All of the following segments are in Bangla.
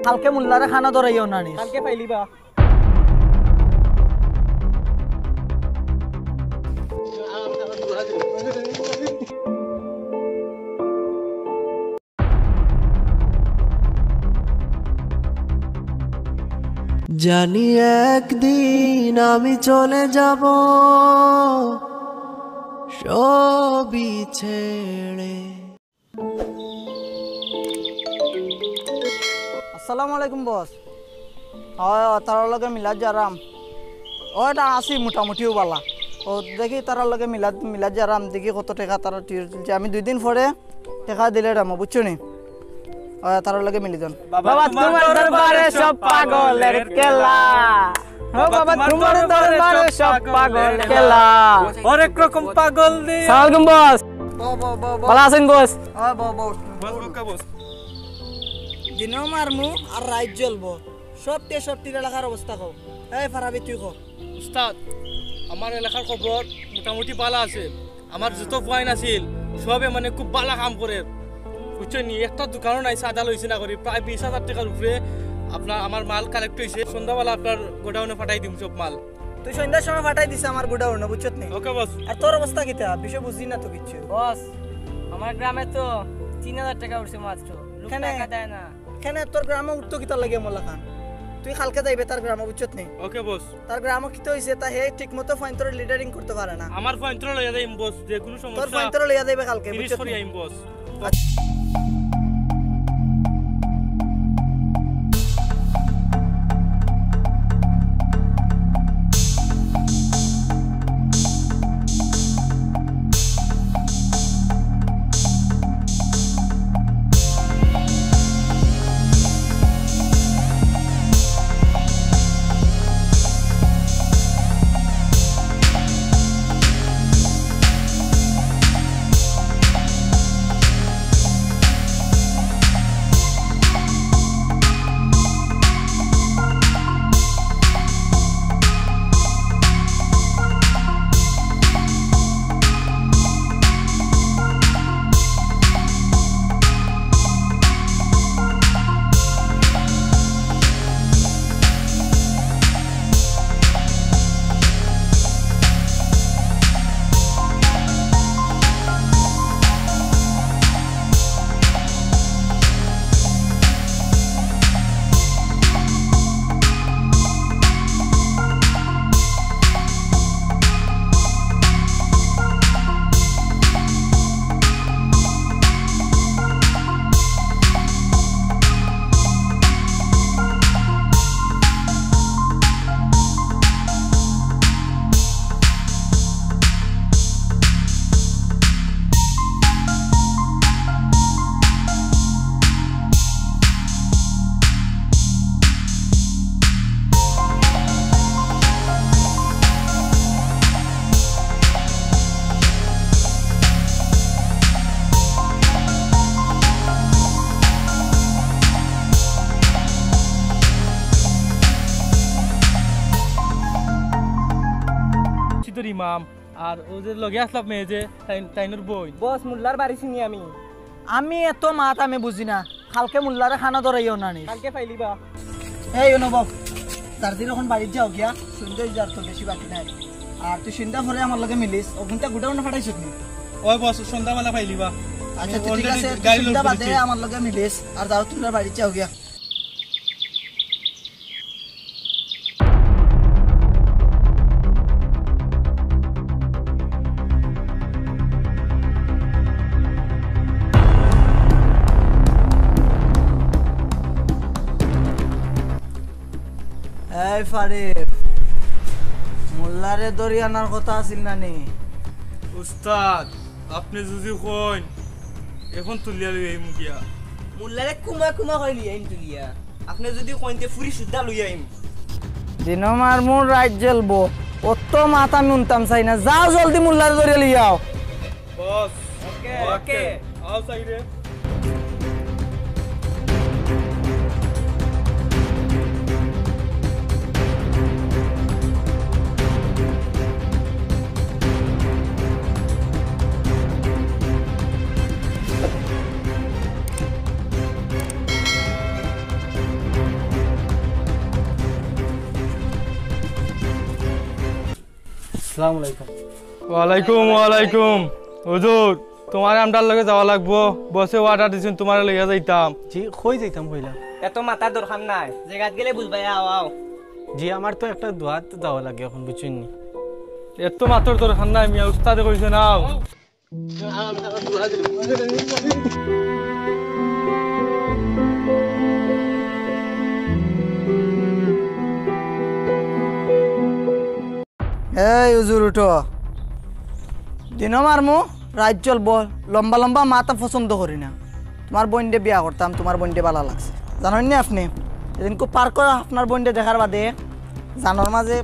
কালকে মুল্লারে খানা ধরাইও না নি কালকে পাইলিবা জানি একদিন আমি চলে যাব সবই ছেড়ে। আসসালামু আলাইকুম বস। হয় তার লগে মিলাদ জারাম ওটা আসি মোটামুটিও বালা ও দেখি তার লগে মিলাদ জারাম দেখি কত টাকা তারা টির তুলছে। আমি 2 দিন পরে টাকা দিলে রামো বুঝছো নি তার লগে মিলি যান। বাবা তোমার দরবারে সব পাগলের খেলা ও বাবা তোমার দরবারে সব পাগল খেলা অনেক রকম পাগল দি সালাম বস ভালো আছেন বস বস দিনও মারমু আর রাত জ্বলবো সবটির এলাকার অবস্থা কও। এই ফারাবি তুই কও। উস্তাদ আমার এলাকার খবর মোটামুটি ভালো আছে। আমার যত পয়েন্ট আছিল সবে মানে খুব ভালো কাম করে বুঝছেন নি। একটা দোকানও নাই সাদা লইছে না করি প্রায় 20,000 টাকার উপরে আপনার আমার মাল কালেক্ট হয়েছে। সন্ধ্যাবেলা আপনার গোডাউনে পাঠাই দিম সব মাল। তুই সন্ধ্যার সময় ফাটাই দিছে আমার গোডাউনে বুঝছত নি। ওকে বস। আর তোর অবস্থা কিটা বিষয় বুঝি না তো কিচ্ছু। বস আমার গ্রামে তো 3,000 টাকা উঠছে মাত্র লোক টাকা দেয় না। কেন তোর গ্রামে উঠতো কিতা লাগে মোল্লা খান তুই কালকে যাইবে তার গ্রামে বুঝছত নি। ওকে বস। তার গ্রামে কি তো হইছে তা হে ঠিকমতো পয়েন্টর লিডারিং করতে পারে না। আমার পয়েন্ট লইয়া যাইম বস যে কোনো তোর সমস্যা পয়েন্টর লইয়া যাইবে কালকে ফিনিশ বুঝছত করি নি। আইম বস। ইমাম আর ওদের লগে আসলাম মেয়ে যে তাইনুর বই বস মুল্লার বাড়ি চিনি আমি এত মাত আমি বুঝি না কালকে মুল্লারে খানা ধরাইও না নি কালকে পাইলিবা। এই অনুভব তার দিন এখন বাড়ির যাও গিয়া সন্ধ্যা যার তো বেশি বাকি নাই। আর তুই সন্ধ্যা পরে আমার লগে মিলিস ওখানটা গোডাউনে ফাটাইছ নি। ওই বস সন্ধ্যাবেলা পাইলিবা। আচ্ছা ঠিক আছে সন্ধ্যা বাদে আমার লগে মিলিস আর যাও তুমি বাড়ির যাও গিয়া। এই ফারিব মোল্লারে দরিয়ানার কথা আছিল না নি। উস্তাদ আপনি যদি কইন এখন তুলিয়া লই আইম গিয়া। মুল্লারে কুমা কুমা কইলি আইন তুলিয়া আপনি যদি কইতে ফুরি সুদ্ধা লই আইম। দিনমার মোর রাত জ্বলবো অত মাথা আমি উনতাম চাই না। যাও জলদি মোল্লারে দরিয়া লিয়াও। বস ওকে ওকে আও সাইডে। আসসালামু আলাইকুম। ওয়ালাইকুম ওয়ালাইকুম। হুজুর তোমার আমটার লগে যাওয়া লাগবো, বসে অর্ডার দিছেন তোমার লইয়া যাইতাম। জি কই যাইতাম কইলা? এত মাথার দরকার নাই, জায়গাত গেলে বুঝবাই। আও আও। জি আমার তো একটা দোয়াত যাওয়া লাগে এখন বুঝছেন নি। এত মাত্র দরকার নাই, মিয়া উস্তাদে কইছে নাও। এই হুজুর উঠো, দিন মারমু রাত চলব, লম্বা লম্বা মাথা পছন্দ করি না। তোমার বোনডে বিয়া করতাম, তোমার বোনডে ভালো লাগছে জানেন নি আপনি। এদিন খুব পার করে আপনার বোনডে দেখার বাদে জানোর মাঝে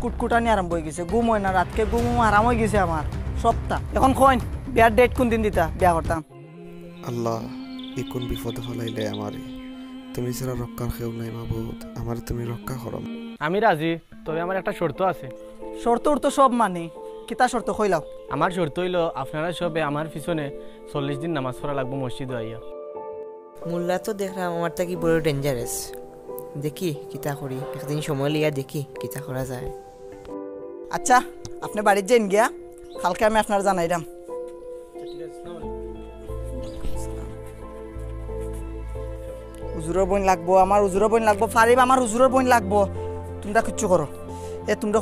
কুটকুটানি আরম্ভ হয়ে গেছে, ঘুম হয় না, রাতকে ঘুম আরাম হয়ে গেছে আমার সপ্তাহ। এখন কইন বিয়ার ডেট কোন দিন দিতা বিয়া করতাম? আল্লাহ ই কোন বিপদে ফেলাইলে আমারে, তুমি ছাড়া রক্ষার কেউ নাই মাবুদ, আমার তুমি রক্ষা করো। আমি রাজি, তবে আমার একটা শর্ত আছে। শর্ত উর্ত সব মানে কিতা শর্ত কইলাও? আমার শর্ত হইল আপনারা সবে আমার পিছনে 40 দিন নামাজ পড়া লাগবো মসজিদে আইয়া। মোল্লা তো দেখলাম আমার থেকে বড় ডেঞ্জারাস। দেখি কিতা করি, একদিন সময় লিয়া দেখি কিতা করা যায়। আচ্ছা আপনি বাড়ির যাইন গিয়া, কালকে আমি আপনার জানাইলাম। হুজুরের বোন লাগবো, আমার হুজুরের বোন লাগবো, ফারিব আমার হুজুরের বোন লাগবো। তোমরা কিচ্ছু করো, তোমরা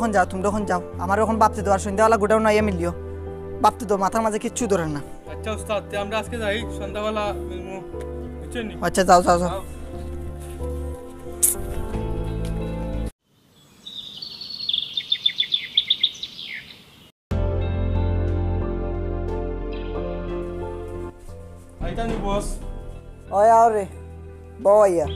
এখন যাও, আমার এখন বাপতে দেওয়ার সন্ধ্যাবেলা গোটাও নাইয়া মিলিও, বাপতে দো, মাথার মাঝে কিচ্ছু ধরেন না। আচ্ছা উস্তাদ, আমরা আজকে যাই, সন্ধ্যাবেলা মিলমু, বুঝছেন নি? আচ্ছা যাও যাও যাও। আইতানি বস। ওই আও রে বউ আইয়া।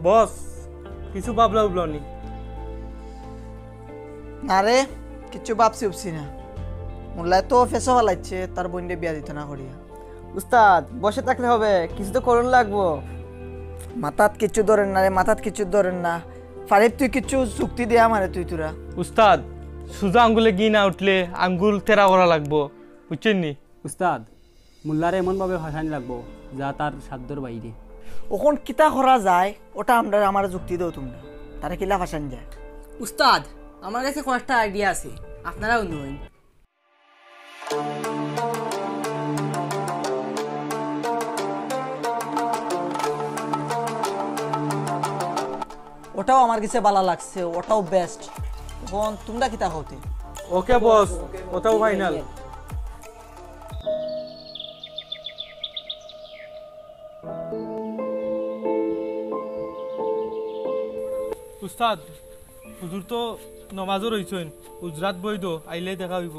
বস কিছু ভাবলা উবলানি? না রে কিচ্ছু ভাবছি উবছি না, মোল্লায় তো ফেসো ফেলাইছে তার বোনকে বিয়া দিত না করিয়া। উস্তাদ বসে থাকলে হবে, কিছু তো করুন লাগবো। মাথাত কিচ্ছু ধরেন না রে, মাথাত কিচ্ছু ধরেন না। ফারিব তুই কিচ্ছু চুক্তি দিয়ে আমারে তুই তোরা। উস্তাদ সুজা আঙ্গুলে গি না উঠলে আঙ্গুল তেরা করা লাগবো, বুঝছেন নি? উস্তাদ মোল্লারে এমনভাবে ভাসানি লাগবো যা তার সাধ্যর বাইরে। ওখন কিতা করা যায় ওটা আমরা আমার যুক্তি দাও তোমরা, তারা কিলা ভাসান যায়। উস্তাদ আমার কাছে কয়েকটা আইডিয়া আছে, আপনারা উন্নয়ন। ওটাও আমার কাছে ভালো লাগছে, ওটাও বেস্ট। এখন তোমরা কিতা হতে? ওকে বস, ওটাও ফাইনাল। উস্তাদ হুজুর তো নমাজও রইছেন, উজরাত বইদ আইলে দেখা হইব।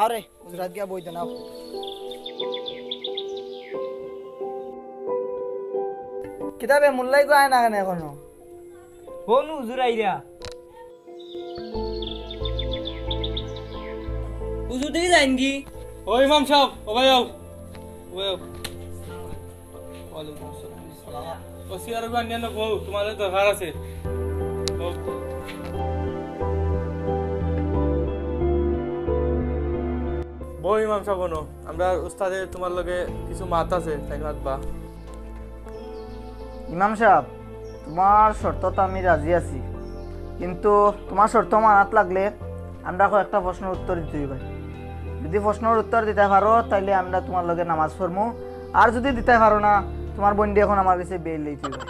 আরে গুজরাট গিয়া বই দেনাও। কিতাবে মোল্লাই গো আয় না কেন এখনো? কোন হুজুর আইরা? হুজুর দিকে যাইনগি। ও ইমাম সাহেব, ও ভাই আও, ও ভাই আও। ওয়ালাইকুম আসসালাম। ওসি আর বানিয়ানো গো, তোমাদের দরকার আছে। বই ইমাম সাহেব, আমরা উস্তাদে তোমার লগে কিছু মাত আছে, তাই মাতবা। ইমাম সাহেব তোমার শর্ত তো আমি রাজি আছি, কিন্তু তোমার শর্ত মানাত লাগলে আমরা কয়েকটা প্রশ্নের উত্তর দিতে হইবে। যদি প্রশ্নের উত্তর দিতে পারো তাইলে আমরা তোমার লগে নামাজ পড়মু, আর যদি দিতে পারো না তোমার বন্ডি এখন আমার কাছে বেল লইতে হইবে।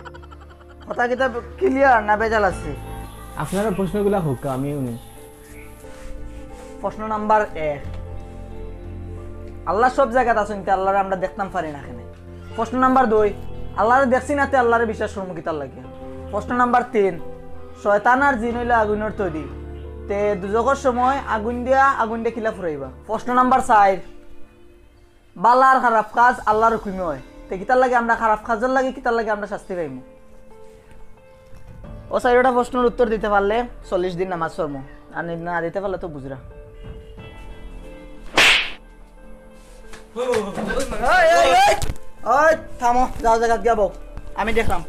কথা কিতা ক্লিয়ার না বেজাল আছে? আপনারা প্রশ্নগুলা হোক আমি উনি। প্রশ্ন নাম্বার 1, আল্লাহ সব জায়গাতে আছেন, আল্লাহরে আমরা দেখতাম পারি না এখানে। প্রশ্ন নাম্বার 2, আল্লাহরে দেখছি না তে আল্লাহরে বিশ্বাস করবো কিতার লাগে। প্রশ্ন নাম্বার 3, শয়তান আর জিন হইলে আগুনের তৈরি, তে দুজকের সময় আগুন দিয়ে কিলা ফুরাইবা। প্রশ্ন নাম্বার 4, বালা আর খারাপ কাজ আল্লাহর হুকুমে হয়, তে কিতার লাগে আমরা খারাপ কাজের লাগে কিতার লাগে আমরা শাস্তি পাইমু। ও 4টা প্রশ্নের উত্তর দিতে পারলে 40 দিন নামাজ পড়মু, আর না দিতে পারলে তো বুঝরা। ওই থামো, যাও জায়গা গিয়া বউ, আমি দেখলাম।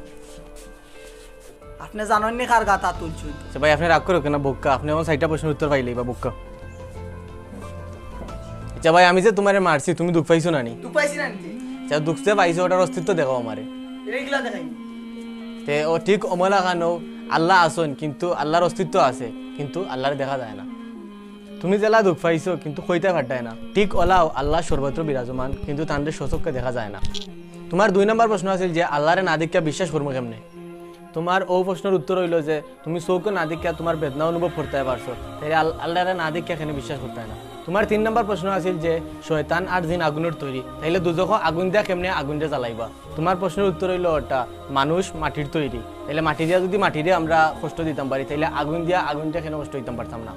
আপনি জানেন নি কার গাতা তুলছুন? আচ্ছা ভাই আপনি রাগ করো কেন বক্কা, আপনি আমার 6টা প্রশ্নের উত্তর পাইলেই বা বক্কা। আচ্ছা ভাই আমি যে তোমারে মারছি তুমি দুঃখ পাইছো না নি? তুই পাইছি না নি? আচ্ছা দুঃখ যে পাইছো ওটার অস্তিত্ব দেখাও আমারে। এগুলা দেখাই তে ও ঠিক অমলা খানো আল্লাহ আসন কিন্তু আল্লাহর অস্তিত্ব আছে কিন্তু আল্লাহর দেখা যায় না। তুমি জেলা দুঃখ পাইছো কিন্তু কইতে পারতাই না, ঠিক ওলাও আল্লাহ সর্বত্র বিরাজমান কিন্তু তাদের সচককে দেখা যায় না। তোমার 2 নম্বর প্রশ্ন আছিল যে আল্লাহরে না দেখিয়া বিশ্বাস করবো কেমনে। তোমার ও প্রশ্নের উত্তর হইল যে তুমি চৌকে না দেখিয়া তোমার বেদনা অনুভব করতে পারছো, তাইলে আল্লাহরে না দেখিয়া এখানে বিশ্বাস করতে না। তোমার 3 নম্বর প্রশ্ন আছিল যে শয়তান আর জিন আগুনের তৈরি, তাইলে দুজক আগুন দিয়া কেমনে আগুন দিয়া জ্বালাইবা। তোমার প্রশ্নের উত্তর হইল ওটা মানুষ মাটির তৈরি, তাইলে মাটি দিয়া যদি মাটিরে আমরা কষ্ট দিতাম পারি তাইলে আগুন দিয়া কেন কষ্ট দিতাম পারতাম না।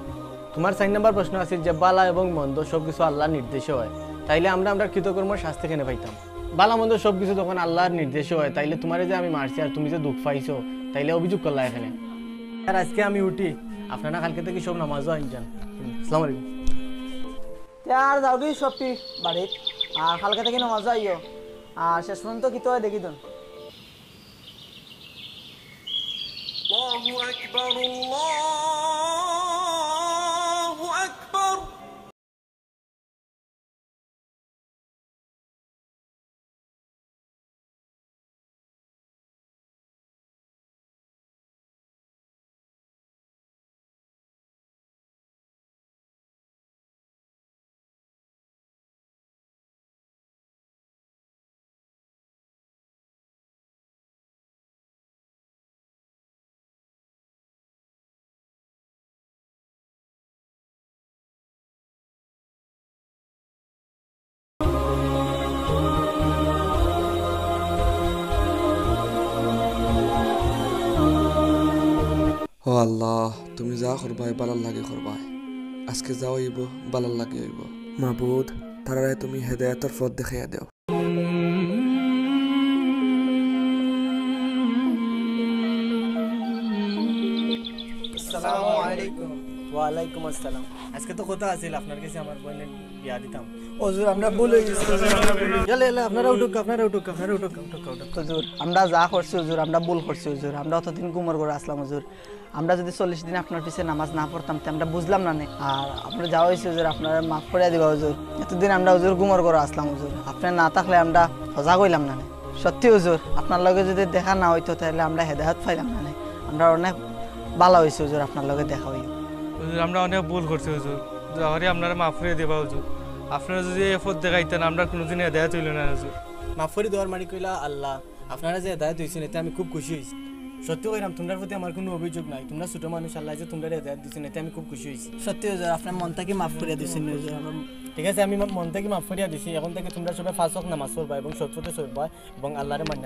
তোমার 4 নম্বর প্রশ্ন আছিল যে বালা এবং মন্দ সবকিছু আল্লাহর নির্দেশে হয়, তাইলে আমরা কৃতকর্মের শাস্তি কেন পাইতাম। বালা মন্দ সবকিছু যখন আল্লাহর নির্দেশে হয় তাইলে তোমার যে আমি মারছি আর তুমি যে দুঃখ পাইছো তাইলে অভিযোগ করলা এখানে। আর আজকে আমি উঠি, আপনারা কালকে থেকে সব নামাজও আনছেন। আসসালামু আলাইকুম। আর যাও কি সবটি বাড়িত আর কালকে থেকে নামাজ আইও আর শেষ পর্যন্ত কি তো দেখি দেন। আল্লাহু আকবার, আল্লাহু আকবার। ও আল্লাহ, তুমি যা করবাই বালার লাগে করবাই, আজকে যাও হইব বালার লাগে হইব। মাবুদ, তারারে তুমি হেদায়েতের পথ দেখাইয়া দেও। আসসালামু আলাইকুম। ওয়ালাইকুম আসসালাম। আজকে তো কথা আছিল আপনার কাছে আমার বোনের বিয়া দিতাম। হুজুর আমরা ভুল হয়ে গেছি। আপনারা উঠুক। হুজুর আমরা যা করছি হুজুর আমরা ভুল করছি হুজুর, আমরা অতদিন গুমর করে আসলাম হুজুর। আমরা যদি 40 দিন আপনার পিছে নামাজ না পড়তাম তো আমরা বুঝলাম না। আর আমরা যাওয়া হয়েছে হুজুর, আপনারা মাফ করে দিবা হুজুর। এতদিন আমরা হুজুর গুমর করে আসলাম হুজুর, আপনার না থাকলে আমরা সজাগ হইলাম না। সত্যি হুজুর, আপনার লগে যদি দেখা না হইতো তাহলে আমরা হেদায়েত পাইলাম না। আমরা অনেক ভালো হয়েছে হুজুর আপনার লগে দেখা হইল। হুজুর আমরা অনেক ভুল করছি হুজুর, দয়া আপনারা মাফ করে দেবা হুজুর। আপনারা যদি এই পথ দেখাইতেন আমরা কোনোদিন হেদায়েত হইল না হুজুর। মাফ করে দেওয়ার মারি কইলা আল্লাহ। আপনারা যে হেদায়েত হয়েছেন এতে আমি খুব খুশি হয়েছি। সত্যি কইরাম তোমার প্রতি আমার কোনো অভিযোগ নাই, তোমরা ছোট মানুষ, আল্লাহ যে তোমরা হেদায়েত দিয়েছেন এতে আমি খুব খুশি হয়েছি। সত্যি হুজুর আপনার মন থেকে মাফ করে দিয়েছেন হুজুর। ঠিক আছে, আমি মন থেকে মাফ করিয়া দিছি। এখন থেকে তোমরা সবাই 5 ওয়াক্ত নামাজ পড়বা এবং সৎপথে চলবা এবং আল্লাহরে মান্য